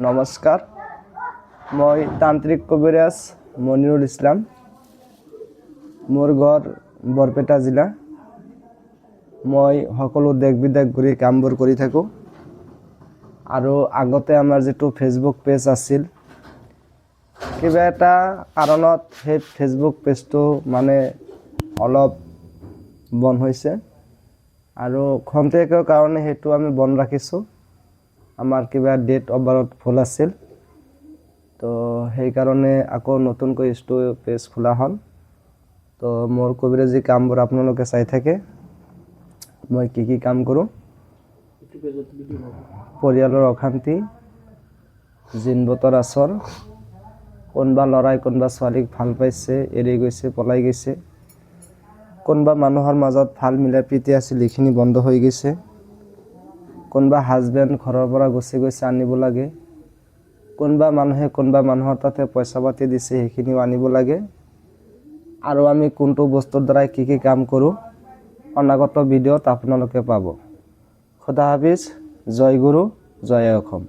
নমস্কাৰ, মই তান্ত্ৰিক কবিৰাজ মনিৰুল ইছলাম। মোৰ ঘৰ বৰপেটা জিলা। মই সকলো দেশ বিদেশ ঘূৰি কামবোৰ কৰি থাকোঁ। আৰু আগতে আমাৰ যিটো ফেচবুক পেজ আছিল, কিবা এটা কাৰণত সেই ফেচবুক পেজটো অলপ বন্ধ হৈছে আৰু খন্তেকৰ কাৰণে সেইটো আমি বন্ধ ৰাখিছোঁ। আমাৰ কিবা ডেট অফ বাৰ্থ ভুল আছিল, তো সেইকাৰণে আকৌ নতুনকৈ পেজ খোলা হ'ল। তো মোৰ কবিৰাজী কামবোৰ আপোনালোকে চাই থাকে। মই কি কাম কৰোঁ, পৰিয়ালৰ অশান্তি, জিন বতৰ আচৰ, কোনোবা ল'ৰাই কোনোবা ছোৱালীক ভাল পাইছে, এৰি গৈছে, পলাই গৈছে, কোনোবা মানুহৰ মাজত ভাল মিলা প্ৰীতি আছিল, এইখিনি বন্ধ হৈ গৈছে, কোনোবা হাজবেণ্ড ঘৰৰ পৰা গুচি গৈছে, আনিব লাগে, কোনোবা মানুহে কোনোবা মানুহৰ তাতে পইচা পাতি দিছে, সেইখিনিও আনিব লাগে। আৰু আমি কোনটো বস্তুৰ দ্বাৰাই কি কাম কৰোঁ, অনাগত ভিডিঅ'ত আপোনালোকে পাব। খুদা হাফিজ, জয় গুৰু, জয় অসম।